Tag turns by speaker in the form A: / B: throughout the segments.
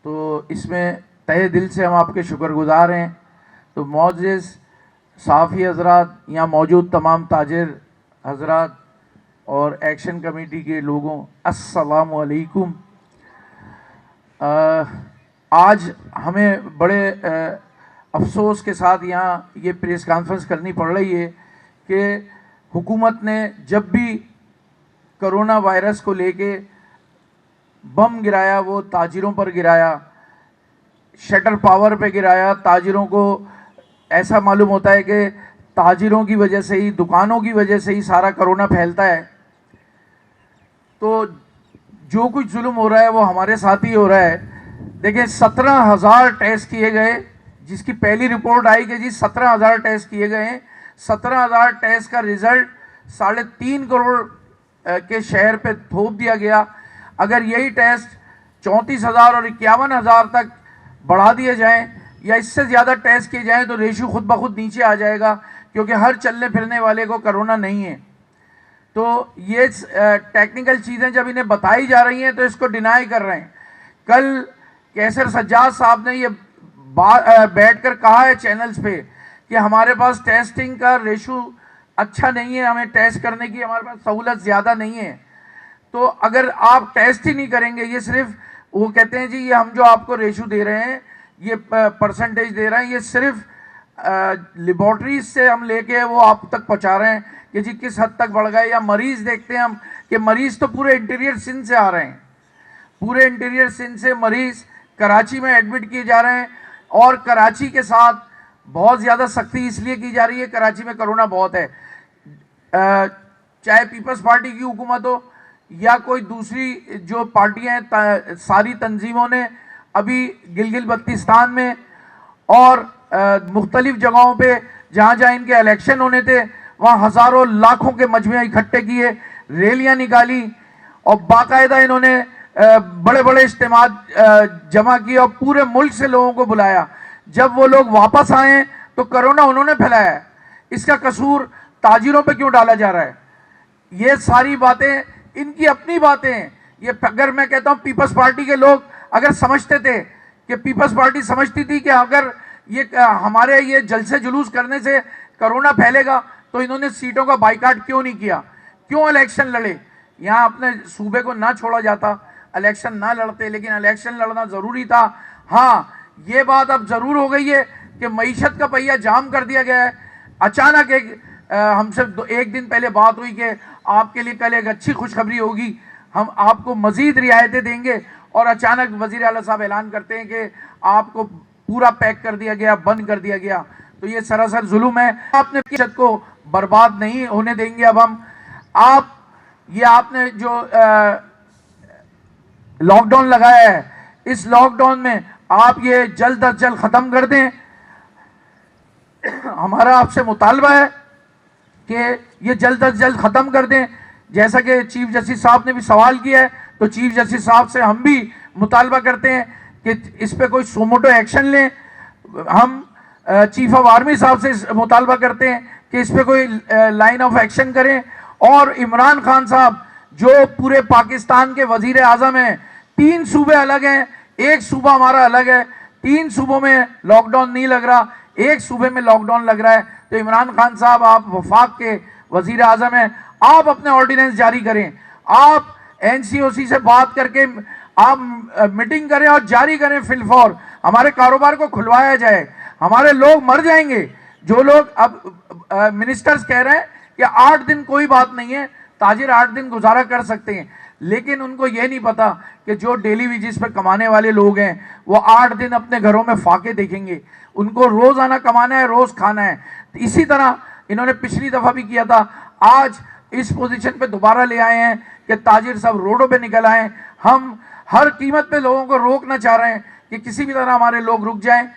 A: तो इसमें तहे दिल से हम आपके शुक्रगुजार हैं। तो मोअज़्ज़िज़ सहाफ़ी हज़रात, यहाँ मौजूद तमाम ताजिर हज़रात और एक्शन कमेटी के लोगों, अस्सलामु अलैकुम। आज हमें बड़े अफसोस के साथ यहाँ ये प्रेस कॉन्फ्रेंस करनी पड़ रही है कि हुकूमत ने जब भी कोरोना वायरस को लेके बम गिराया वो ताजिरों पर गिराया, शटर पावर पे गिराया। ताजिरों को ऐसा मालूम होता है कि ताजिरों की वजह से ही, दुकानों की वजह से ही सारा कोरोना फैलता है। तो जो कुछ जुल्म हो रहा है वो हमारे साथ ही हो रहा है। देखिए 17,000 टेस्ट किए गए, जिसकी पहली रिपोर्ट आई कि जी 17,000 टेस्ट किए गए हैं। 17,000 टेस्ट का रिजल्ट 3.5 करोड़ के शहर पे थोप दिया गया। अगर यही टेस्ट 34,000 और 51,000 तक बढ़ा दिए जाएं या इससे ज़्यादा टेस्ट किए जाएं तो रेशियो खुद ब खुद नीचे आ जाएगा, क्योंकि हर चलने फिरने वाले को कोरोना नहीं है। तो ये टेक्निकल चीज़ें जब इन्हें बताई जा रही हैं तो इसको डिनाई कर रहे हैं। कल कैसर सज्जाद साहब ने ये बैठकर कहा है चैनल्स पे कि हमारे पास टेस्टिंग का रेशो अच्छा नहीं है, हमें टेस्ट करने की हमारे पास सहूलत ज़्यादा नहीं है। तो अगर आप टेस्ट ही नहीं करेंगे, ये सिर्फ वो कहते हैं जी ये हम जो आपको रेशो दे रहे हैं, ये परसेंटेज दे रहे हैं, ये सिर्फ लेबॉर्ट्रीज से हम लेके वो आप तक पहुँचा रहे हैं कि जी किस हद तक बढ़ गए। या मरीज़ देखते हैं हम कि मरीज़ तो पूरे इंटीरियर सिंध से आ रहे हैं, पूरे इंटीरियर सिंध से मरीज़ कराची में एडमिट किए जा रहे हैं। और कराची के साथ बहुत ज़्यादा सख्ती इसलिए की जा रही है, कराची में कोरोना बहुत है। चाहे पीपल्स पार्टी की हुकूमत हो या कोई दूसरी जो पार्टियां हैं, सारी तंजीमों ने अभी गिलगित बल्तिस्तान में और मुख्तलिफ जगहों पे जहाँ जहाँ इनके इलेक्शन होने थे वहाँ हज़ारों लाखों के मजमे इकट्ठे किए, रैलियाँ निकाली और बाकायदा इन्होंने बड़े बड़े इज्तिमा जमा किए और पूरे मुल्क से लोगों को बुलाया। जब वो लोग वापस आए तो कोरोना उन्होंने फैलाया। इसका कसूर ताजिरों पे क्यों डाला जा रहा है? ये सारी बातें इनकी अपनी बातें हैं। ये अगर मैं कहता हूँ पीपल्स पार्टी के लोग अगर समझते थे कि पीपल्स पार्टी समझती थी कि अगर ये हमारे ये जलसे जुलूस करने से कोरोना फैलेगा तो इन्होंने सीटों का बाइकाट क्यों नहीं किया, क्यों इलेक्शन लड़े? यहाँ अपने सूबे को ना छोड़ा जाता, इलेक्शन ना लड़ते, लेकिन इलेक्शन लड़ना ज़रूरी था। हाँ, ये बात अब ज़रूर हो गई है कि मईशत का पहिया जाम कर दिया गया है। अचानक हमसे एक दिन पहले बात हुई कि आपके लिए कल एक अच्छी खुशखबरी होगी, हम आपको मज़ीद रियायतें देंगे, और अचानक वज़ीर आला साहब ऐलान करते हैं कि आपको पूरा पैक कर दिया गया, बंद कर दिया गया। तो ये सरासर जुल्म है। आपने मईशत को बर्बाद नहीं होने देंगे अब हम। आपने जो लॉकडाउन लगाया है, इस लॉकडाउन में आप ये जल्द अज जल्द ख़त्म कर दें। हमारा आपसे मुतालबा है कि ये जल्द अज जल्द ख़त्म कर दें। जैसा कि चीफ जस्टिस साहब ने भी सवाल किया है, तो चीफ जस्टिस साहब से हम भी मुतालबा करते हैं कि इस पर कोई सुमोटो एक्शन लें। हम चीफ ऑफ आर्मी साहब से मुतालबा करते हैं कि इस पर कोई लाइन ऑफ एक्शन करें। और इमरान खान साहब जो पूरे पाकिस्तान के वजीर आज़म हैं, 3 सूबे अलग हैं, एक सूबा हमारा अलग है, 3 सूबों में लॉकडाउन नहीं लग रहा, एक सूबे में लॉकडाउन लग रहा है। तो इमरान खान साहब, आप वफाक के वजीर आज़म हैं, आप अपने ऑर्डिनेंस जारी करें, आप NCOC से बात करके आप मीटिंग करें और जारी करें फिलफौर, हमारे कारोबार को खुलवाया जाए। हमारे लोग मर जाएंगे। जो लोग अब मिनिस्टर्स कह रहे हैं कि 8 दिन कोई बात नहीं है, ताजिर 8 दिन गुजारा कर सकते हैं, लेकिन उनको ये नहीं पता कि जो डेली वेजेस पर कमाने वाले लोग हैं वो 8 दिन अपने घरों में फाके देखेंगे। उनको रोज़ाना कमाना है, रोज़ खाना है। इसी तरह इन्होंने पिछली दफ़ा भी किया था, आज इस पोजीशन पे दोबारा ले आए हैं कि ताजिर सब रोडों पे निकल आए। हम हर कीमत पे लोगों को रोकना चाह रहे हैं कि किसी भी तरह हमारे लोग रुक जाएं,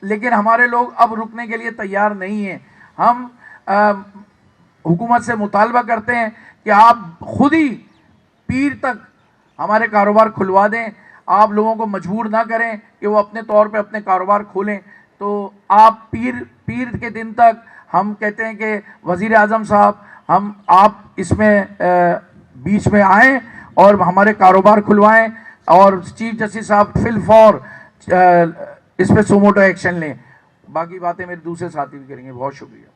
A: लेकिन हमारे लोग अब रुकने के लिए तैयार नहीं हैं। हम हुकूमत से मुतालबा करते हैं कि आप खुद ही पीर तक हमारे कारोबार खुलवा दें, आप लोगों को मजबूर ना करें कि वो अपने तौर पे अपने कारोबार खोलें। तो आप पीर के दिन तक हम कहते हैं कि वज़ीर आज़म साहब, आप इसमें बीच में आएँ और हमारे कारोबार खुलवाएं। और चीफ जस्टिस साहब फिलफौर इस पे सुमोटो एक्शन लें। बाकी बातें मेरे दूसरे साथी भी करेंगे। बहुत शुक्रिया।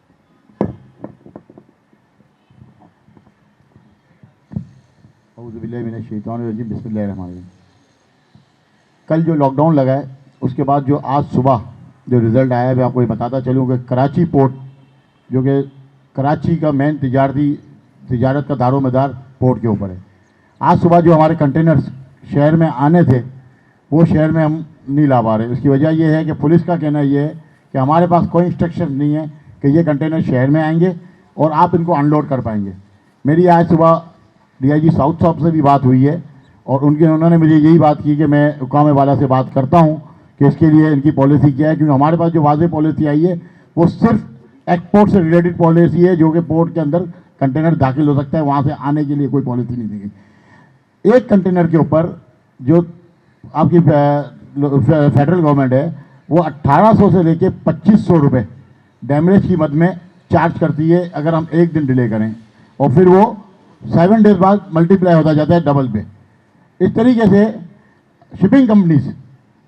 B: बिस्मिल्लाहिर्रहमानिर्रहीम। कल जो लॉकडाउन लगा है उसके बाद जो आज सुबह जो रिज़ल्ट आया है मैं आपको ये बताता चलूँ कि कराची पोर्ट जो कि कराची का मेन तिजारत का दारोमदार पोर्ट के ऊपर है, आज सुबह जो हमारे कंटेनर्स शहर में आने थे वो शहर में हम नहीं ला पा रहे। उसकी वजह ये है कि पुलिस का कहना ये है कि हमारे पास कोई इंस्ट्रक्शन नहीं है कि ये कंटेनर शहर में आएंगे और आप इनको अनलोड कर पाएंगे। मेरी आज सुबह डीआईजी साउथ साहब से भी बात हुई है और उन्होंने मुझे यही बात की कि मैं हुकाम वाला से बात करता हूँ कि इसके लिए इनकी पॉलिसी क्या है, क्योंकि हमारे पास जो वाज़ेह पॉलिसी आई है वो सिर्फ एक्सपोर्ट से रिलेटेड पॉलिसी है, जो कि पोर्ट के अंदर कंटेनर दाखिल हो सकता है, वहाँ से आने के लिए कोई पॉलिसी नहीं दी गई। एक कंटेनर के ऊपर जो आपकी फेडरल गवर्नमेंट है वो 1800 से लेके 2500 रुपये डैमेज की मद में चार्ज करती है अगर हम एक दिन डिले करें, और फिर वो 7 डेज बाद मल्टीप्लाई होता जाता है डबल पे। इस तरीके से शिपिंग कंपनीज,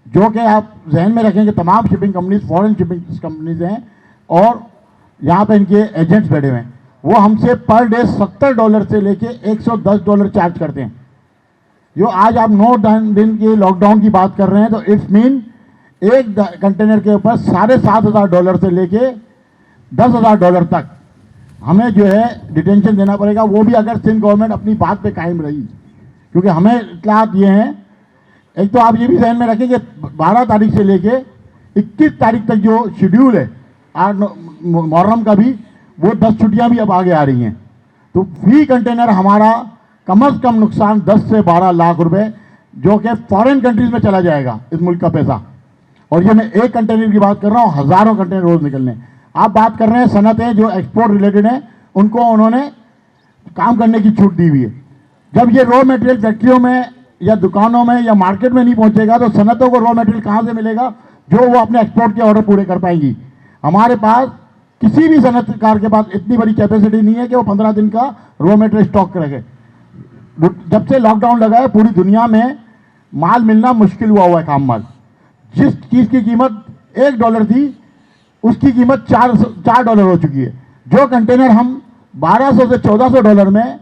B: जो कि आप जहन में रखें कि तमाम shipping companies foreign shipping companies हैं और यहाँ पे इनके एजेंट्स बैठे हुए हैं, वो हमसे पर डे $70 से लेके $110 चार्ज करते हैं। जो आज आप 9 दिन के लॉकडाउन की बात कर रहे हैं तो इट्स मीन एक कंटेनर के ऊपर $7,500 से लेके $10,000 तक हमें जो है डिटेंशन देना पड़ेगा, वो भी अगर सिंध गवर्नमेंट अपनी बात पे कायम रही। क्योंकि हमें इत्तलात ये हैं, एक तो आप ये भी ज़हन में रखें कि 12 तारीख से लेके 21 तारीख तक जो शेड्यूल है आज मुहर्रम का भी, वो 10 छुट्टियां भी अब आगे आ रही हैं। तो फी कंटेनर हमारा कम से कम नुकसान 10 से 12 लाख रुपए जो कि फॉरेन कंट्रीज में चला जाएगा इस मुल्क का पैसा। और ये मैं एक कंटेनर की बात कर रहा हूँ, हज़ारों कंटेनर रोज़ निकलने। आप बात कर रहे हैं सनतें जो एक्सपोर्ट रिलेटेड हैं, उनको उन्होंने काम करने की छूट दी हुई है। जब ये रॉ मटेरियल फैक्ट्रियों में या दुकानों में या मार्केट में नहीं पहुंचेगा तो सनतों को रॉ मटेरियल कहाँ से मिलेगा जो वो अपने एक्सपोर्ट के ऑर्डर पूरे कर पाएंगी। हमारे पास किसी भी सनतकार के पास इतनी बड़ी कैपेसिटी नहीं है कि वो 15 दिन का रॉ मटेरियल स्टॉक रखे। जब से लॉकडाउन लगा है पूरी दुनिया में माल मिलना मुश्किल हुआ है, काम माल। जिस चीज़ की कीमत $1 थी उसकी कीमत $4 हो चुकी है। जो कंटेनर हम $1200 से $1400 में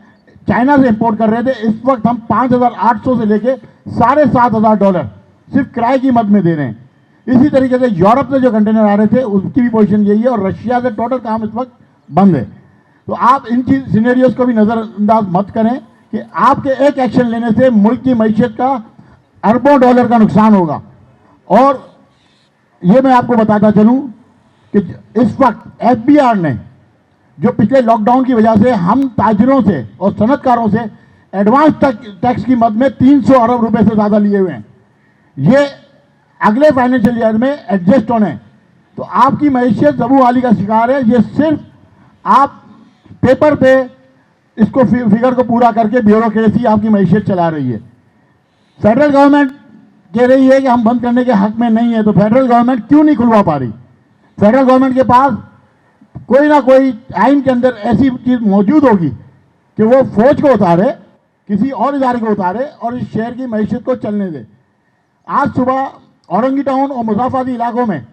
B: चाइना से इंपोर्ट कर रहे थे, इस वक्त हम 5800 से लेके $7,500 सिर्फ किराए की मद में दे रहे हैं। इसी तरीके से यूरोप से जो कंटेनर आ रहे थे उसकी भी पोजीशन यही है, और रशिया से टोटल काम इस वक्त बंद है। तो आप इन चीज सिनेरियोज को भी नज़रअंदाज मत करें कि आपके एक एक्शन लेने से मुल्क की मैशियत का अरबों डॉलर का नुकसान होगा। और ये मैं आपको बताता चलूं कि इस वक्त एफबीआर ने जो पिछले लॉकडाउन की वजह से हम ताजिरों से और सनतकारों से एडवांस टैक्स की मद में 300 अरब रुपए से ज़्यादा लिए हुए हैं, ये अगले फाइनेंशियल ईयर में एडजस्ट होने। तो आपकी मैशियत ज़बूहाली का शिकार है। ये सिर्फ आप पेपर पे इसको फिगर को पूरा करके ब्यूरोक्रेसी आपकी मैशियत चला रही है। फेडरल गवर्नमेंट कह रही है कि हम बंद करने के हक में नहीं है, तो फेडरल गवर्नमेंट क्यों नहीं खुलवा पा रही? फेडरल गवर्नमेंट के पास कोई ना कोई आइन के अंदर ऐसी चीज़ मौजूद होगी कि वो फौज को उतारे, किसी और इदारे को उतारे और इस शहर की मैशियत को चलने दे। आज सुबह औरंगी टाउन और मुज़ाफ़ाती इलाकों में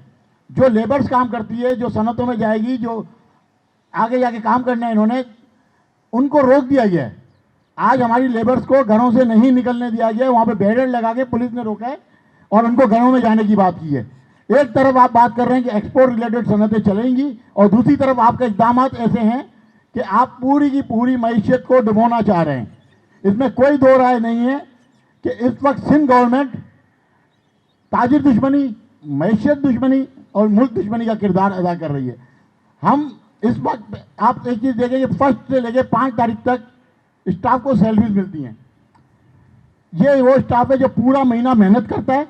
B: जो लेबर्स काम करती है, जो सनतों में जाएगी, जो आगे जाके काम करना है, इन्होंने उनको रोक दिया गया है। आज हमारी लेबर्स को घरों से नहीं निकलने दिया गया है, वहाँ पे बैरियर लगा के पुलिस ने रोका है और उनको घरों में जाने की बात की है। एक तरफ आप बात कर रहे हैं कि एक्सपोर्ट रिलेटेड सनतें चलेंगी और दूसरी तरफ आपके इक़दाम ऐसे हैं कि आप पूरी की पूरी मैशियत को डुबोना चाह रहे हैं। इसमें कोई दो राय नहीं है कि इस वक्त सिंध गवर्नमेंट ताजिर दुश्मनी, मैशियत दुश्मनी और मुल्क दुश्मनी का किरदार अदा कर रही है। हम इस वक्त आप एक चीज़ देखेंगे, 1 से लेकर 5 तारीख तक स्टाफ को सैलरीज मिलती हैं। ये वो स्टाफ है जो पूरा महीना मेहनत करता है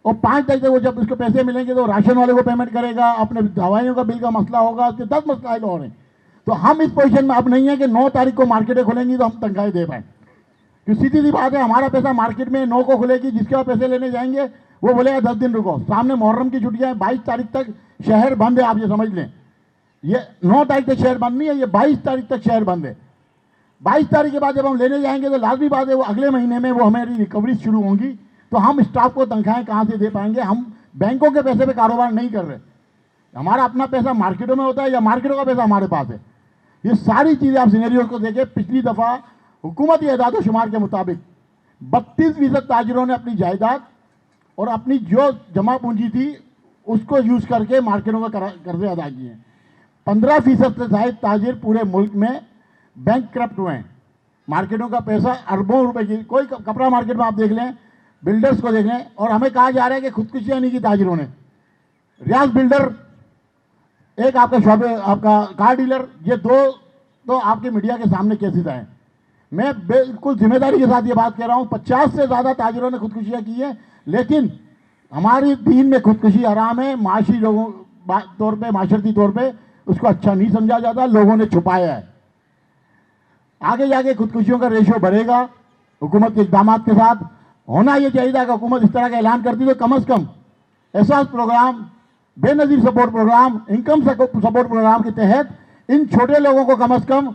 B: और 5 तारीख तक वो जब उसको पैसे मिलेंगे तो राशन वाले को पेमेंट करेगा, अपने दवाइयों का बिल का मसला होगा, उसके 10 मसले और हैं। तो हम इस पोजीशन में अब नहीं है कि 9 तारीख को मार्केटें खुलेंगी तो हम तनख्वाहें दे पाएँ। तो सीधी सी बात है, हमारा पैसा मार्केट में 9 को खुलेगी, जिसके बाद पैसे लेने जाएंगे वो बोलेगा 10 दिन रुको। सामने मुहर्रम की छुट्टियां हैं, 22 तारीख तक शहर बंद है। आप ये समझ लें, ये 9 तारीख तक शहर बंद नहीं है, ये 22 तारीख तक शहर बंद है। 22 तारीख के बाद जब हम लेने जाएंगे तो लाजमी बात है वो अगले महीने में वो हमारी रिकवरी शुरू होंगी। तो हम स्टाफ को तनख्वाहें कहाँ से दे पाएंगे? हम बैंकों के पैसे पे कारोबार नहीं कर रहे। हमारा अपना पैसा मार्केटों में होता है या मार्केटों का पैसा हमारे पास है? ये सारी चीज़ें आप सिनेरियो को देखें। पिछली दफ़ा हुकूमती एदाद शुमार के मुताबिक 32% ताजिरों ने अपनी जायदाद और अपनी जो जमा पूंजी थी उसको यूज़ करके मार्केटों में कर्जे अदा किए हैं। 15% से ज़ायद ताजिर पूरे मुल्क में बैंक करप्ट हुए हैं। मार्केटों का पैसा अरबों रुपए की, कोई कपड़ा मार्केट में आप देख लें, बिल्डर्स को देख लें, और हमें कहा जा रहा है कि खुदकुशियाँ नहीं की ताजिरों ने। रियाज बिल्डर, एक आपका शॉप, आपका कार डीलर, ये दो तो आपके मीडिया के सामने केसेस आए। मैं बिल्कुल जिम्मेदारी के साथ ये बात कह रहा हूँ, 50 से ज़्यादा ताजिरों ने खुदकुशियाँ की है, लेकिन हमारी दीन में खुदकुशी हराम है। माशी लोगों तौर पे, माशरती तौर पे उसको अच्छा नहीं समझा जाता, लोगों ने छुपाया है। आगे जाके खुदकुशियों का रेशियो बढ़ेगा हुकूमत के इक़दाम के साथ। होना ये चाहिए था कि हुकूमत इस तरह का ऐलान करती तो कम अज़ कम Ehsaas program, Benazir support program, income support program के तहत इन छोटे लोगों को कम अज़ कम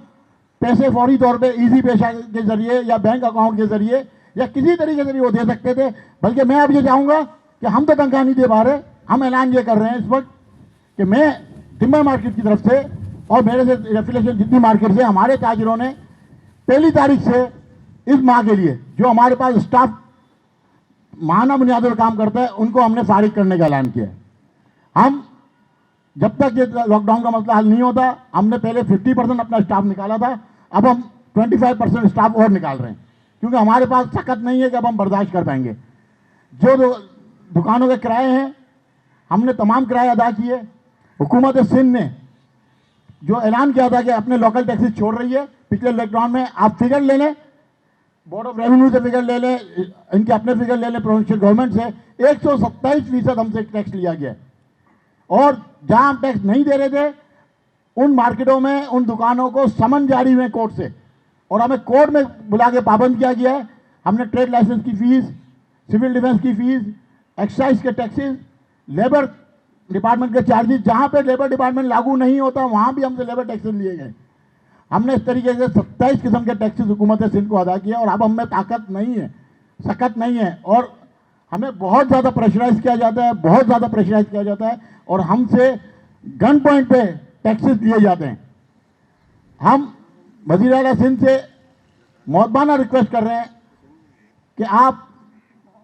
B: पैसे फौरी तौर पे इजी पेशा के ज़रिए या बैंक अकाउंट के ज़रिए या किसी तरीके से भी वो दे सकते थे। बल्कि मैं अब ये चाहूँगा कि हम तो तनख्वाह नहीं दे पा रहे, हम ऐलान ये कर रहे हैं इस वक्त कि मैं टिम्बर मार्केट की तरफ से और मेरे से एफिलिएशन जितनी मार्केट से हमारे ताजिरों ने 1 तारीख से इस माह के लिए जो हमारे पास स्टाफ माहाना बुनियादों पर काम करता है उनको हमने फारिग करने का ऐलान किया है। हम जब तक ये लॉकडाउन का मसला हल नहीं होता, हमने पहले 50% अपना स्टाफ निकाला था, अब हम 25% स्टाफ और निकाल रहे हैं, क्योंकि हमारे पास ताकत नहीं है कि अब हम बर्दाश्त कर पाएंगे। जो दुकानों के किराए हैं हमने तमाम किराए अदा किए। हुकूमत सिंध ने जो ऐलान किया था कि अपने लोकल टैक्सेस छोड़ रही है पिछले लॉकडाउन में, आप फिगर ले लें, बोर्ड ऑफ रेवेन्यू से फिगर ले लें, इनके अपने फिगर ले लें प्रोविंशियल गवर्नमेंट से, 127% हमसे टैक्स लिया गया है। और जहां हम टैक्स नहीं दे रहे थे उन मार्केटों में, उन दुकानों को समन जारी हुए कोर्ट से और हमें कोर्ट में बुला के पाबंद किया गया है। हमने ट्रेड लाइसेंस की फीस, सिविल डिफेंस की फीस, एक्साइज के टैक्सेस, लेबर डिपार्टमेंट के चार्जेस, जहां पे लेबर डिपार्टमेंट लागू नहीं होता वहां भी हमसे लेबर टैक्सेस लिए गए। हमने इस तरीके से 27 किस्म के टैक्सेस हुकूमत सिंध को अदा किया और अब हमें ताकत नहीं है, सकत नहीं है, और हमें बहुत ज़्यादा प्रेशराइज किया जाता है, बहुत ज़्यादा प्रेशराइज किया जाता है और हमसे गन पॉइंट पे टैक्सेस लिए जाते हैं। हम वज़ीर आला सिंध से मौतबाना रिक्वेस्ट कर रहे हैं कि आप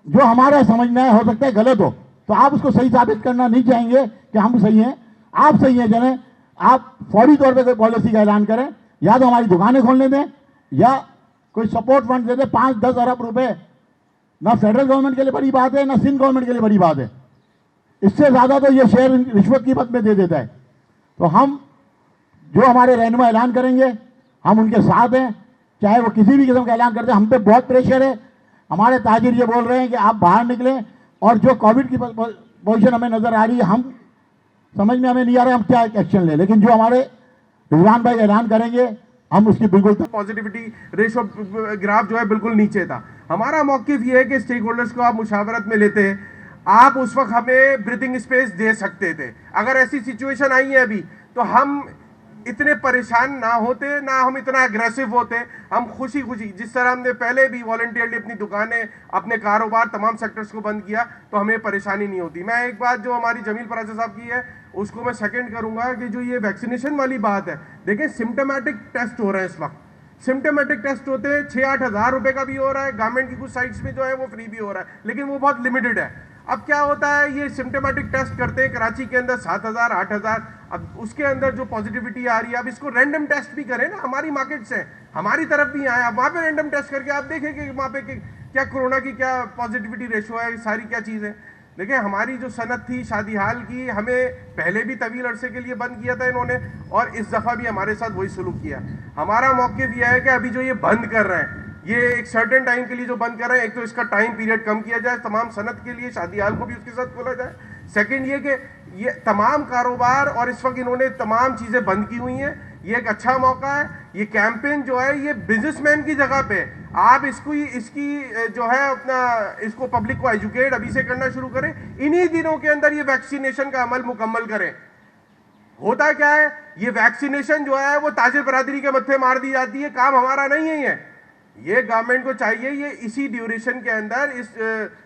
B: जो हमारा समझना है, हो सकता है गलत हो, तो आप उसको सही साबित करना नहीं चाहेंगे कि हम सही हैं, आप सही हैं जने, आप फौरी तौर पे कोई पॉलिसी का ऐलान करें, या तो हमारी दुकानें खोलने दें या कोई सपोर्ट फंड दे दें। 5-10 अरब रुपए ना फेडरल गवर्नमेंट के लिए बड़ी बात है, ना सिंध गवर्नमेंट के लिए बड़ी बात है। इससे ज़्यादा तो ये शेयर रिश्वत की मद में दे देता है। तो हम जो हमारे रहनुमा ऐलान करेंगे हम उनके साथ हैं, चाहे वो किसी भी किस्म का ऐलान करते हैं। हम पे बहुत प्रेशर है, हमारे ताजिर ये बोल रहे हैं कि आप बाहर निकलें, और जो कोविड की पोजीशन हमें नज़र आ रही है, हम समझ में हमें नहीं आ रहा है हम क्या एक्शन लें, लेकिन जो हमारे रिजवान भाई ऐलान करेंगे हम उसकी बिल्कुल।
C: पॉजिटिविटी रेशो ग्राफ जो है बिल्कुल नीचे था। हमारा मौक़िफ़ ये है कि स्टेक होल्डर्स को आप मुशावरत में लेते हैं, आप उस वक्त हमें ब्रीथिंग स्पेस दे सकते थे। अगर ऐसी सिचुएशन आई है अभी तो हम इतने परेशान ना होते, ना हम इतना अग्रेसिव होते। हम खुशी खुशी, जिस तरह हमने पहले भी वॉलंटियरली अपनी दुकानें, अपने कारोबार, तमाम सेक्टर्स को बंद किया, तो हमें परेशानी नहीं होती। मैं एक बात जो हमारी जमील पराजा साहब की है उसको मैं सेकंड करूंगा कि जो ये वैक्सीनेशन वाली बात है, देखिए सिम्टोमेटिक टेस्ट हो रहे हैं इस वक्त। सिम्टोमेटिक टेस्ट होते हैं, 6-8 हज़ार रुपए का भी हो रहा है, गवर्नमेंट की कुछ साइट्स में जो है वो फ्री भी हो रहा है, लेकिन वो बहुत लिमिटेड है। अब क्या होता है, ये सिम्टोमेटिक टेस्ट करते हैं कराची के अंदर 7,000 8,000, अब उसके अंदर जो पॉजिटिविटी आ रही है, अब इसको रैंडम टेस्ट भी करें ना, हमारी मार्केट से हमारी तरफ भी आए, अब वहाँ पे रैंडम टेस्ट करके आप देखें कि वहाँ पे क्या कोरोना की क्या पॉजिटिविटी रेशो है, सारी क्या चीज़ें। देखिए हमारी जो सनत थी शादी हाल की, हमें पहले भी तवील अरसे के लिए बंद किया था इन्होंने, और इस दफ़ा भी हमारे साथ वही सलूक किया। हमारा मौक़िफ़ यह है कि अभी जो ये बंद कर रहे हैं, ये एक सर्टेन टाइम के लिए जो बंद कर रहे हैं, एक तो इसका टाइम पीरियड कम किया जाए तमाम सनत के लिए, शादी हाल को भी उसके साथ खोला जाए। सेकंड ये कि ये तमाम कारोबार और इस वक्त इन्होंने तमाम चीज़ें बंद की हुई हैं, ये एक अच्छा मौका है। ये कैंपेन जो है ये बिजनेसमैन की जगह पे आप इसकी जो है अपना इसको पब्लिक को एजुकेट अभी से करना शुरू करें, इन्हीं दिनों के अंदर ये वैक्सीनेशन का अमल मुकम्मल करें। होता क्या है, ये वैक्सीनेशन जो है वो ताजिर बरादरी के मत्थे मार दी जाती है, काम हमारा नहीं है ये। ये गवर्नमेंट को चाहिए ये इसी ड्यूरेशन के अंदर इस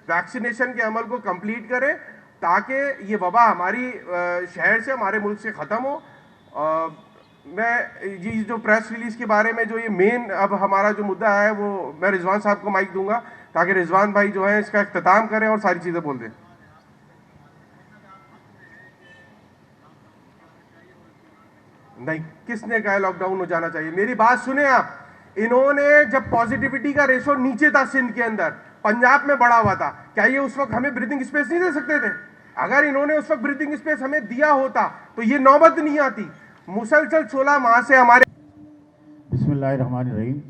C: वैक्सीनेशन के अमल को कंप्लीट करे, ताकि ये वबा हमारी शहर से, हमारे मुल्क से ख़त्म हो। मैं ये जो प्रेस रिलीज़ के बारे में जो ये मेन अब हमारा जो मुद्दा है, वो मैं रिजवान साहब को माइक दूंगा ताकि रिजवान भाई जो है इसका इख्तिताम करें और सारी चीज़ें बोल दें। नहीं, किसने कहा लॉकडाउन हो जाना चाहिए? मेरी बात सुने आप। इन्होंने जब पॉजिटिविटी का रेशो नीचे था सिंध के अंदर, पंजाब में बढ़ा हुआ था, क्या ये उस वक्त हमें ब्रीथिंग स्पेस नहीं दे सकते थे? अगर इन्होंने उस वक्त ब्रीथिंग स्पेस हमें दिया होता तो ये नौबत नहीं आती। मुसलसल 16 माह से हमारे
B: बिस्मिल्लाहिर्रहमानिर्रहीम।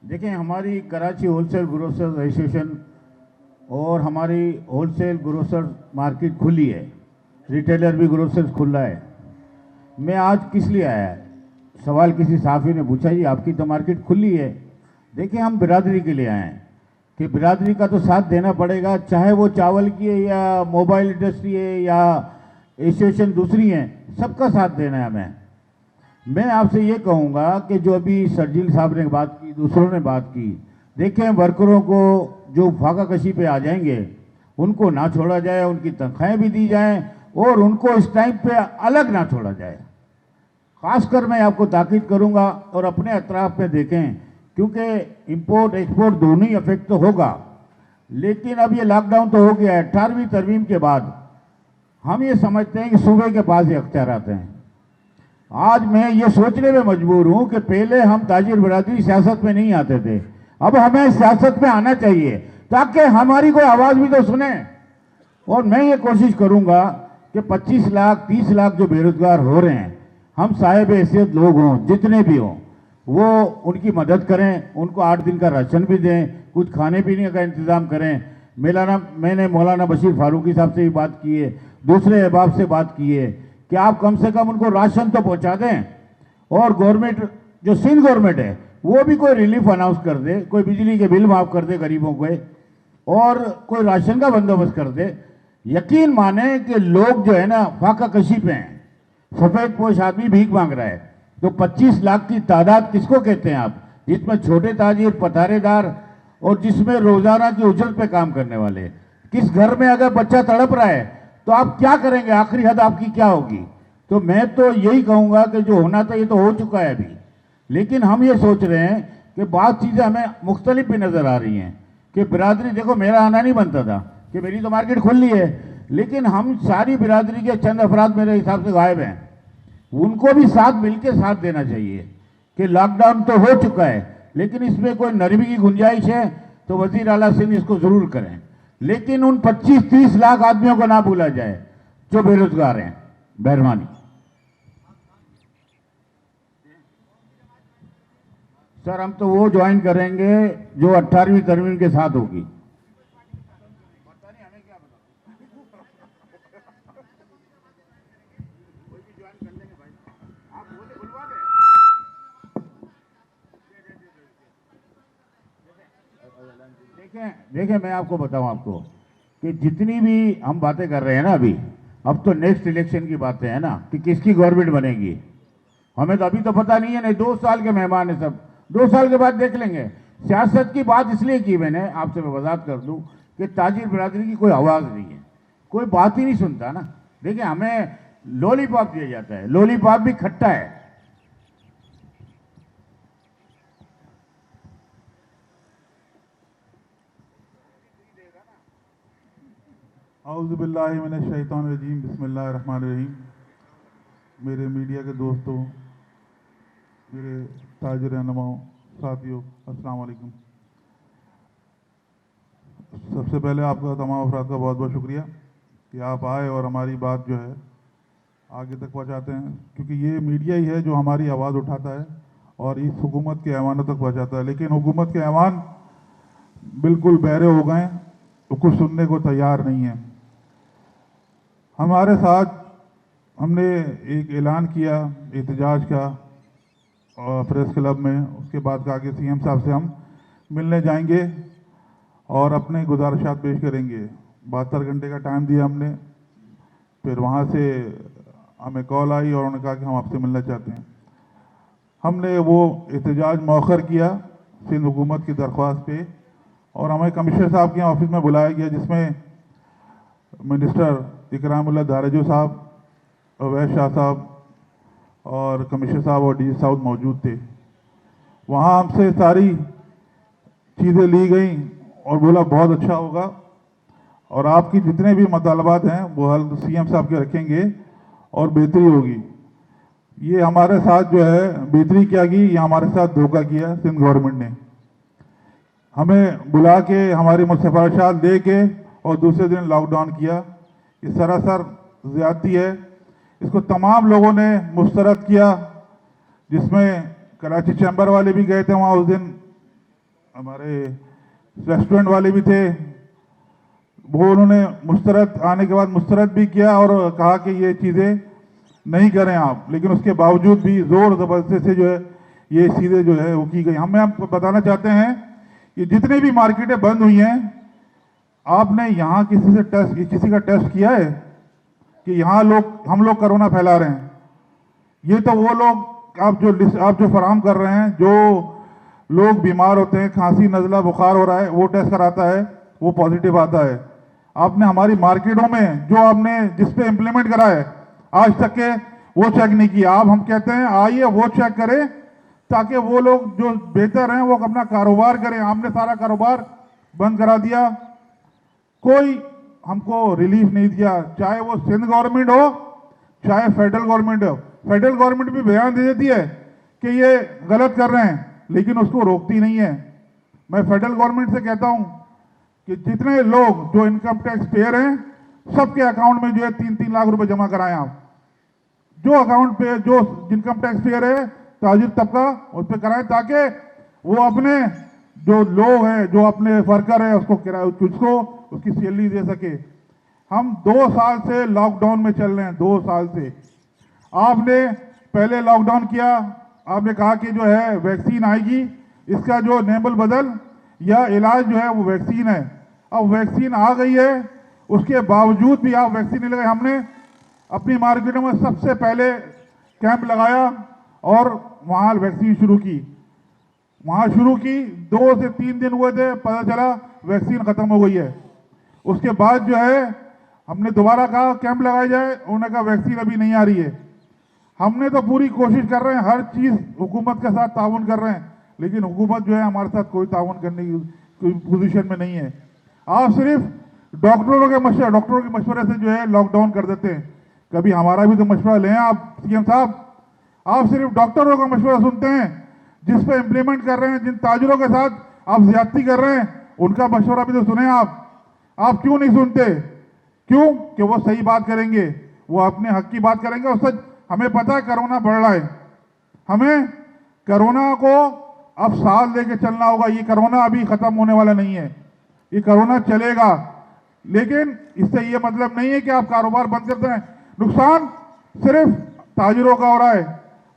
B: देखें, हमारी कराची होलसेल ग्रोसर्स एसोसिएशन और हमारी होलसेल ग्रोसर्स मार्केट खुली है, रिटेलर भी ग्रोसर्स खुला है। मैं आज किस लिए आया है? सवाल किसी साफी ने पूछा, जी आपकी तो मार्केट खुली है। देखिए, हम बिरादरी के लिए आए हैं कि बिरादरी का तो साथ देना पड़ेगा, चाहे वो चावल की है या मोबाइल इंडस्ट्री है या एसोसिएशन दूसरी हैं, सबका साथ देना है हमें। मैं आपसे ये कहूँगा कि जो अभी सरजील साहब ने बात की, दूसरों ने बात की, देखें वर्करों को जो फाका कशी पे आ जाएंगे उनको ना छोड़ा जाए, उनकी तनख्वाहें भी दी जाएं और उनको इस टाइम पे अलग ना छोड़ा जाए। खासकर मैं आपको ताकीद करूंगा और अपने अतराफ में देखें, क्योंकि इंपोर्ट एक्सपोर्ट दोनों ही अफेक्ट तो होगा, लेकिन अब ये लॉकडाउन तो हो गया है। 18वीं तरमीम के बाद हम ये समझते हैं कि सूबे के पास ये अख्तियारात हैं। आज मैं ये सोचने में मजबूर हूं कि पहले हम ताजिर बिरादरी सियासत में नहीं आते थे, अब हमें सियासत में आना चाहिए ताकि हमारी कोई आवाज़ भी तो सुने। और मैं ये कोशिश करूंगा कि 25 लाख 30 लाख जो बेरोजगार हो रहे हैं, हम साहिब हैसियत लोग हों, जितने भी हों, वो उनकी मदद करें, उनको 8 दिन का राशन भी दें, कुछ खाने पीने का इंतज़ाम करें। मैंने मौलाना बशीर फारूकी साहब से भी बात की है, दूसरे अहबाब से बात की है कि आप कम से कम उनको राशन तो पहुंचा दें। और गवर्नमेंट, जो सिंध गवर्नमेंट है, वो भी कोई रिलीफ अनाउंस कर दे, कोई बिजली के बिल माफ़ कर दे गरीबों को, और कोई राशन का बंदोबस्त कर दे। यकीन माने कि लोग जो है ना फाका कशी पे हैं, सफ़ेद पोश आदमी भीख मांग रहा है। तो 25 लाख की तादाद किसको कहते हैं आप? जिसमें छोटे ताजिर, पतारेदार और जिसमें रोजाना की उजरत पे काम करने वाले। किस घर में अगर बच्चा तड़प रहा है तो आप क्या करेंगे? आखिरी हद आपकी क्या होगी? तो मैं तो यही कहूँगा कि जो होना था ये तो हो चुका है अभी, लेकिन हम ये सोच रहे हैं कि बहुत चीज़ें हमें मुख्तलिफ भी नज़र आ रही हैं कि बिरादरी, देखो मेरा आना नहीं बनता था कि मेरी तो मार्केट खुली है, लेकिन हम सारी बिरादरी के चंद अफराद मेरे हिसाब से गायब हैं, उनको भी साथ मिलकर साथ देना चाहिए कि लॉकडाउन तो हो चुका है, लेकिन इसमें कोई नरमी की गुंजाइश है तो वजीर आला सिंध इसको ज़रूर करें, लेकिन उन 25-30 लाख आदमियों को ना भूला जाए जो बेरोजगार हैं। मेहरबानी सर, हम तो वो ज्वाइन करेंगे जो 18वीं तरमीम के साथ होगी। देखें, मैं आपको बताऊं आपको कि जितनी भी हम बातें कर रहे हैं ना अभी, अब तो नेक्स्ट इलेक्शन की बातें हैं ना कि किसकी गवर्नमेंट बनेगी। हमें तो अभी तो पता नहीं है, नहीं 2 साल के मेहमान है सब, 2 साल के बाद देख लेंगे। सियासत की बात इसलिए की मैंने, आपसे मैं वजाहत कर दूं कि ताजिर बिरादरी की कोई आवाज़ नहीं है, कोई बात ही नहीं सुनता ना। देखिए, हमें लॉलीपॉप दिया जाता है, लॉलीपॉप भी खट्टा है।
D: औज़ुबिल्लाहि मिनश्शैतानिर्रजीम, बिस्मिल्लाहिर्रहमानिर्रहीम। मेरे मीडिया के दोस्तों, मेरे ताजिर रहनुमाओं, साथियों, अस्सलाम वालेकुम। सबसे पहले आपका तमाम अफराद का बहुत बहुत शुक्रिया कि आप आए और हमारी बात जो है आगे तक पहुंचाते हैं, क्योंकि ये मीडिया ही है जो हमारी आवाज़ उठाता है और इस हुकूमत के ऐवानों तक पहुंचाता है। लेकिन हुकूमत के ऐवान बिल्कुल बहरे हो गए, तो कुछ सुनने को तैयार नहीं है। हमारे साथ हमने एक ऐलान किया एहतजाज का प्रेस क्लब में, उसके बाद कहा कि सीएम साहब से हम मिलने जाएंगे और अपने गुजारिशात पेश करेंगे। 72 घंटे का टाइम दिया हमने, फिर वहाँ से हमें कॉल आई और उन्होंने कहा कि हम आपसे मिलना चाहते हैं। हमने वो एहतजाज मौखर किया सिंध हुकूमत की दरख्वास्त पे, और हमें कमिश्नर साहब के ऑफिस में बुलाया गया, जिसमें मिनिस्टर इकरामुल्लाह दारेजो साहब, अवैध शाह साहब और कमिश्नर साहब और डीजी साउथ मौजूद थे। वहाँ हमसे सारी चीज़ें ली गई और बोला बहुत अच्छा होगा और आपकी जितने भी मतलबात हैं वो हल सीएम साहब के रखेंगे और बेहतरी होगी। ये हमारे साथ जो है बेहतरी क्या की, ये हमारे साथ धोखा किया सिंध गवर्नमेंट ने। हमें बुला के हमारी सिफारिशात दे के और दूसरे दिन लॉकडाउन किया। ये सरासर ज़्यादती है। इसको तमाम लोगों ने मुस्तरद किया, जिसमें कराची चैम्बर वाले भी गए थे वहाँ उस दिन, हमारे रेस्टोरेंट वाले भी थे। वो उन्होंने मुस्तरद आने के बाद मुस्तरद भी किया और कहा कि ये चीज़ें नहीं करें आप, लेकिन उसके बावजूद भी ज़ोर ज़बरदस्ती से जो है ये चीज़ें जो है वो की गई। हम आपको बताना चाहते हैं कि जितनी भी मार्केटें बंद हुई हैं, आपने यहाँ किसी का टेस्ट किया है कि यहाँ हम लोग कोरोना फैला रहे हैं? ये तो वो लोग आप जो फराहम कर रहे हैं, जो लोग बीमार होते हैं, खांसी नज़ला बुखार हो रहा है, वो टेस्ट कराता है, वो पॉजिटिव आता है। आपने हमारी मार्केटों में जो आपने जिस पे इम्प्लीमेंट करा है आज तक के वो चेक नहीं किया। आप हम कहते हैं आइए वो चेक करें ताकि वो लोग जो बेहतर हैं वो अपना कारोबार करें। आपने सारा कारोबार बंद करा दिया, कोई हमको रिलीफ नहीं दिया, चाहे वो सिंध गवर्नमेंट हो चाहे फेडरल गवर्नमेंट हो। फेडरल गवर्नमेंट भी बयान दे देती है कि ये गलत कर रहे हैं, लेकिन उसको रोकती नहीं है। मैं फेडरल गवर्नमेंट से कहता हूं कि जितने लोग जो इनकम टैक्स पेयर हैं, सबके अकाउंट में जो है 3-3 लाख रुपए जमा कराएं आप। जो अकाउंट पे जो इनकम टैक्स पेयर है, ताजिर तबका, उस पर कराएं ताकि वो अपने जो लोग हैं, जो अपने वर्कर हैं, उसको किराया उसकी सैलरी दे सके। हम 2 साल से लॉकडाउन में चल रहे हैं, 2 साल से। आपने पहले लॉकडाउन किया, आपने कहा कि जो है वैक्सीन आएगी, इसका जो नेबल बदल या इलाज जो है वो वैक्सीन है। अब वैक्सीन आ गई है, उसके बावजूद भी आप वैक्सीन नहीं लगाए। हमने अपनी मार्केटों में सबसे पहले कैंप लगाया और वहाँ वैक्सीन शुरू की। 2 से 3 दिन हुए थे, पता चला वैक्सीन खत्म हो गई है। उसके बाद जो है हमने दोबारा कहा कैंप लगाया जाए, उन्होंने कहा वैक्सीन अभी नहीं आ रही है। हमने तो पूरी कोशिश कर रहे हैं, हर चीज़ हुकूमत के साथ ताउन कर रहे हैं, लेकिन हुकूमत जो है हमारे साथ कोई ताउन करने की पोजीशन में नहीं है। आप सिर्फ डॉक्टरों के मशवरे से जो है लॉकडाउन कर देते हैं। कभी हमारा भी तो मशवरा लें आप सीएम साहब। आप सिर्फ डॉक्टरों का मशवरा सुनते हैं, जिस पे इम्प्लीमेंट कर रहे हैं, जिन ताजिरों के साथ आप ज्यादती कर रहे हैं, उनका मशवरा भी तो सुने आप क्यों नहीं सुनते? क्यों? कि वो सही बात करेंगे, वो अपने हक की बात करेंगे। और सच हमें पता है कोरोना बढ़ रहा है, हमें कोरोना को अब साथ लेके चलना होगा। ये कोरोना अभी खत्म होने वाला नहीं है, ये कोरोना चलेगा। लेकिन इससे ये मतलब नहीं है कि आप कारोबार बंद कर दें। नुकसान सिर्फ ताजिरों का हो रहा है,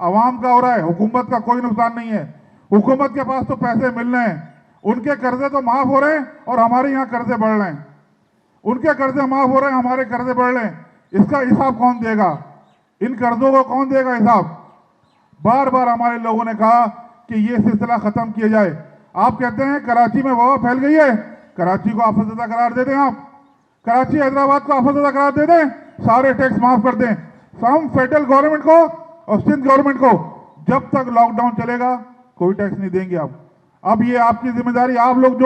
D: आवाम का हो रहा है, हुकूमत का कोई नुकसान नहीं है। हुकूमत के पास तो पैसे मिल रहे हैं, उनके कर्जे तो माफ हो रहे हैं और हमारे यहाँ कर्जे बढ़ रहे हैं। उनके कर्जे माफ हो रहे हैं, हमारे कर्जे बढ़ रहे हैं। इसका हिसाब कौन देगा? इन कर्जों को कौन देगा हिसाब? बार बार हमारे लोगों ने कहा कि ये सिलसिला खत्म किया जाए। आप कहते हैं कराची में वबा फैल गई है, कराची को आफतज़दा करार दे दें। आप कराची हैदराबाद को आफतज़दा करार दे दें, सारे टैक्स माफ कर दें। हम फेडरल गवर्नमेंट को और सिंध गवर्नमेंट को जब तक लॉकडाउन चलेगा कोई टैक्स नहीं देंगे। अब ये आपकी जिम्मेदारी। आप लोग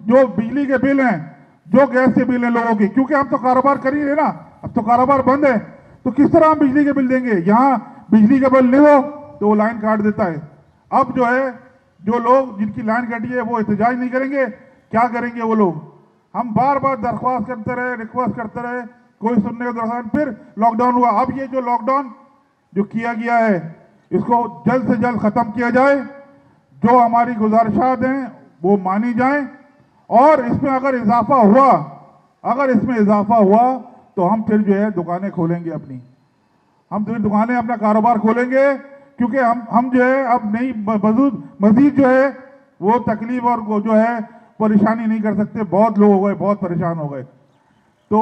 D: जो बिजली के बिल हैं, जो गैस के बिल हैं लोगों की, क्योंकि हम तो कारोबार कर ही रहे ना, अब तो कारोबार बंद है, तो किस तरह हम बिजली के बिल देंगे? यहाँ बिजली का बिल नहीं हो तो वो लाइन काट देता है। अब जो है जो लोग जिनकी लाइन कटी है वो एहतजाज नहीं करेंगे, क्या करेंगे वो लोग? हम बार बार दरख्वास्त करते रहे, रिक्वेस्ट करते रहे, कोई सुनने के दौरान फिर लॉकडाउन हुआ। अब ये जो लॉकडाउन जो किया गया है, इसको जल्द से जल्द खत्म किया जाए। जो हमारी गुजारिशात हैं वो मानी जाएं, और इसमें अगर इजाफा हुआ तो हम फिर जो है दुकानें खोलेंगे अपनी, हम फिर दुकानें अपना कारोबार खोलेंगे, क्योंकि हम जो है अब नहीं मजीद जो है वो तकलीफ और वो जो है परेशानी नहीं कर सकते। बहुत लोग हो गए, बहुत परेशान हो गए। तो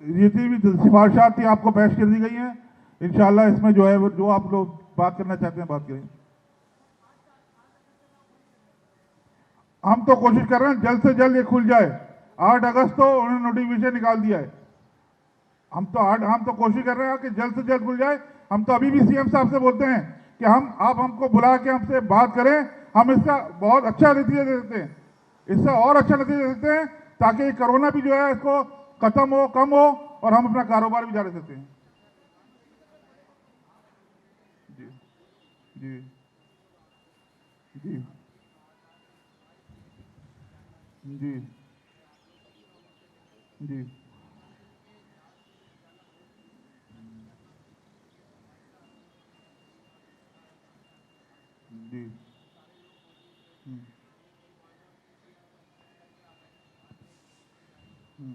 D: जितनी भी सिफारिशात थी आपको पेश कर दी गई हैं। इंशाल्लाह इसमें जो है जो आप लोग बात करना चाहते हैं बात करें। हम तो कोशिश कर रहे हैं जल्द से जल्द ये खुल जाए। 8 अगस्त तो उन्होंने नोटिफिकेशन निकाल दिया है। हम तो कोशिश कर रहे हैं कि जल्द से जल्द खुल जाए। हम तो अभी भी सीएम साहब से बोलते हैं कि आप हमको बुला के हमसे बात करें, हम इसका बहुत अच्छा नतीजा दे देते हैं, इससे और अच्छा नतीजा दे देते हैं, ताकि कोरोना भी जो है इसको खत्म हो, कम हो, और हम अपना कारोबार भी जारी सकते हैं। जी जी जी जी जी जी हम्म, हम्म।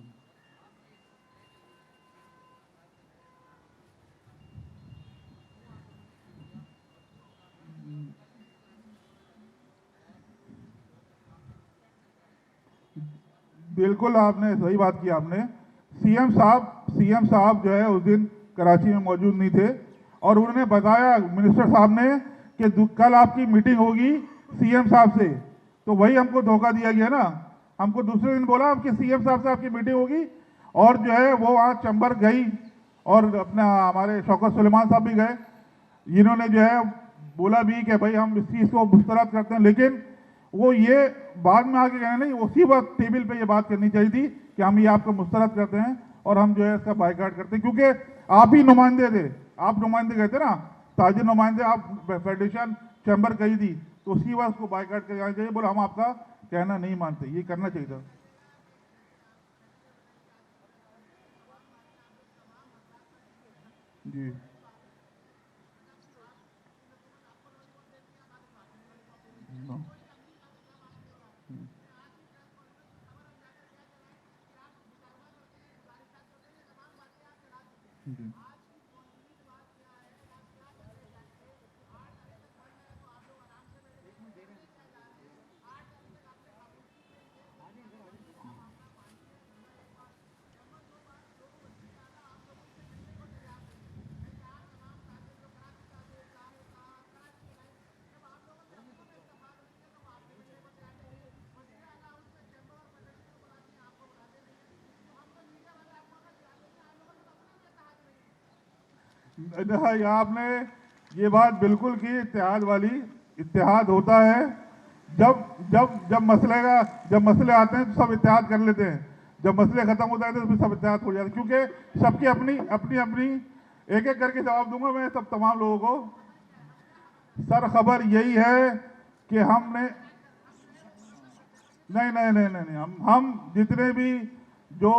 D: बिल्कुल आपने सही बात की। आपने सीएम साहब जो है उस दिन कराची में मौजूद नहीं थे, और उन्होंने बताया मिनिस्टर साहब ने कि कल आपकी मीटिंग होगी सीएम साहब से, तो वही हमको धोखा दिया गया ना। हमको दूसरे दिन बोला कि सीएम साहब से आपकी मीटिंग होगी, और जो है वो वहाँ चंबर गई, और अपना हमारे शौकत सुलेमान साहब भी गए, जिन्होंने जो है बोला भी कि भाई हम इस चीज़ को मुस्तरद करते हैं, लेकिन वो ये बाद में आके कहना नहीं, उसी वक्त टेबल पे ये बात करनी चाहिए थी कि हम ये आपको मुस्तरद करते हैं और हम जो है इसका बाइकाट करते हैं, क्योंकि आप ही नुमाइंदे थे, आप नुमाइंदे गए थे ना, ताजिर नुमाइंदे, आप फेडरेशन चैम्बर गई थी, तो उसी वक्त उसको बाइकाट कर जाना चाहिए। बोला हम आपका कहना नहीं मानते, ये करना चाहिए था। जी नो, जी नहीं, आपने ये बात बिल्कुल की, इत्तेहाद वाली। इत्तेहाद होता है जब जब जब मसले आते हैं तो सब इत्तेहाद कर लेते हैं, जब मसले खत्म होते हैं तो फिर सब इत्तेहाद हो जाते हैं, क्योंकि सबकी अपनी अपनी अपनी। एक एक करके जवाब दूंगा मैं सब तमाम लोगों को। सर खबर यही है कि हमने नहीं नहीं नहीं नहीं, नहीं हम जितने भी जो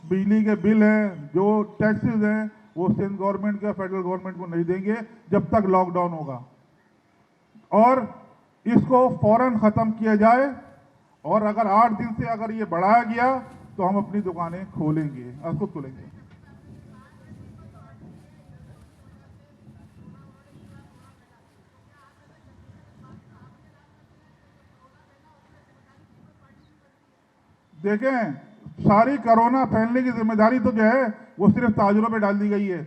D: बिजली के बिल हैं, जो टैक्सेस हैं, वो सेंट्रल गवर्नमेंट का फेडरल गवर्नमेंट को नहीं देंगे जब तक लॉकडाउन होगा, और इसको फौरन ख़त्म किया जाए। और अगर 8 दिन से अगर ये बढ़ाया गया तो हम अपनी दुकानें खोलेंगे, खुद खोलेंगे। देखें, सारी कोरोना फैलने की जिम्मेदारी तो जो है वो सिर्फ ताजिरों पे डाल दी गई है।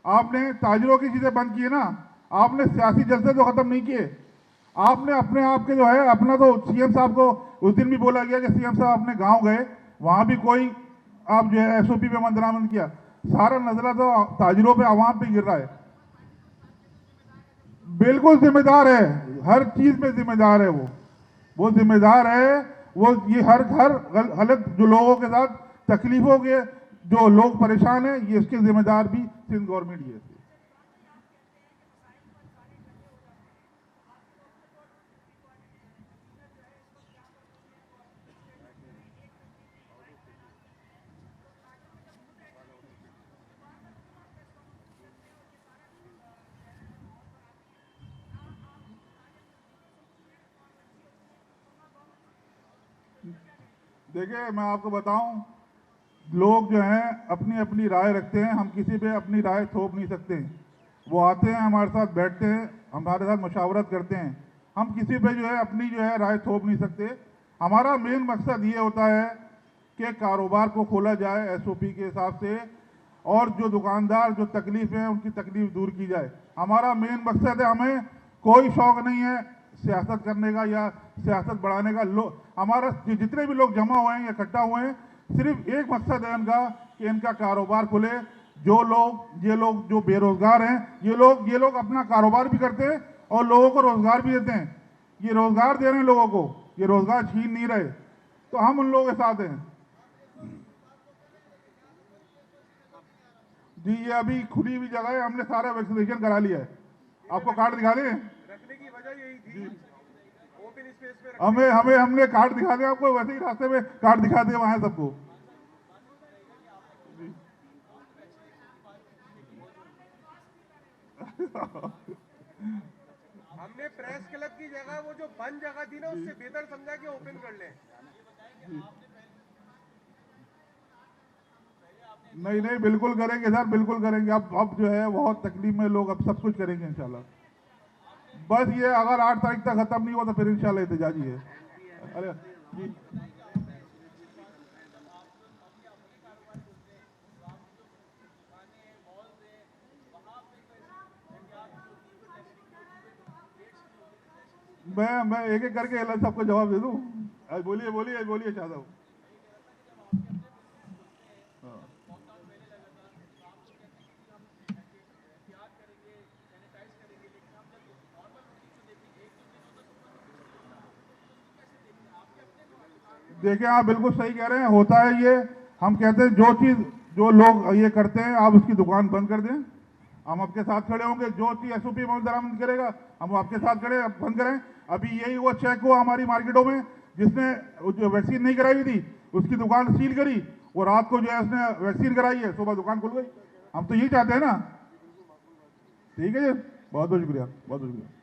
D: आपने ताजिरों की चीज़ें बंद की है ना, आपने सियासी जलसे तो ख़त्म नहीं किए। आपने अपने आप के जो है अपना, तो सीएम साहब को उस दिन भी बोला गया कि सीएम साहब अपने गांव गए, वहां भी कोई आप जो है एसओपी पे मंजूर किया। सारा नजरा तो ताजिरों पे, आवाम पे गिर रहा है। बिल्कुल जिम्मेदार है, हर चीज में जिम्मेदार है वो जिम्मेदार है। वो ये हर हर गलत जो लोगों के साथ तकलीफों के जो लोग परेशान हैं, ये इसके जिम्मेदार भी सिंध गवर्नमेंट ही है। देखिए, मैं आपको बताऊं, लोग जो हैं अपनी अपनी राय रखते हैं, हम किसी पे अपनी राय थोप नहीं सकते। वो आते हैं हमारे साथ, बैठते हैं, हमारे साथ मशावरत करते हैं, हम किसी पे जो है अपनी जो है राय थोप नहीं सकते। हमारा मेन मकसद ये होता है कि कारोबार को खोला जाए एसओपी के हिसाब से, और जो दुकानदार जो तकलीफ है उनकी तकलीफ दूर की जाए। हमारा मेन मकसद है, हमें कोई शौक नहीं है सियासत करने का या सियासत बढ़ाने का। हमारा जितने भी लोग जमा हुए हैं या इकट्ठा हुए हैं, सिर्फ एक मकसद है इनका कि इनका कारोबार खुले। ये लोग जो बेरोजगार हैं, ये लोग अपना कारोबार भी करते हैं और लोगों को रोजगार भी देते हैं। ये रोजगार दे रहे हैं लोगों को, ये रोजगार छीन नहीं रहे, तो हम उन लोगों के साथ हैं। जी, ये अभी खुली हुई जगह है, हमने सारा वैक्सीनेशन करा लिया है। आपको कार्ड दिखा दें?
C: रखने की वजह यही थी, ओपन स्पेस में
D: हमने कार्ड दिखा दिया आपको, वैसे ही रास्ते में कार्ड दिखा दिया वहां सबको।
C: हमने प्रेस क्लब की जगह वो जो बंद जगह थी ना, उससे बेहतर समझा कि ओपन कर लें।
D: नहीं, बिल्कुल करेंगे सर, बिल्कुल करेंगे। अब जो है बहुत तकलीफ में लोग, अब सब कुछ करेंगे इंशाल्लाह। बस ये अगर 8 तारीख तक खत्म नहीं हुआ तो फिर इंशाल्लाह एहतजाजी है। अरे जी, मैं एक एक करके सबको जवाब दे दूं। बोलिए शाह साहब। देखिए, आप बिल्कुल सही कह रहे हैं, होता है ये। हम कहते हैं जो लोग ये करते हैं, आप उसकी दुकान बंद कर दें, हम आपके साथ खड़े होंगे। जो चीज एसओपी में दरामद करेगा, हम आपके साथ खड़े, बंद करें। अभी यही वो चेक हुआ हमारी मार्केटों में, जिसने जो वैक्सीन नहीं कराई हुई थी उसकी दुकान सील करी, और रात को जो है उसने वैक्सीन कराई है, सुबह दुकान खुल गई। हम तो यही चाहते हैं ना। ठीक है जी, बहुत बहुत शुक्रिया, बहुत बहुत शुक्रिया।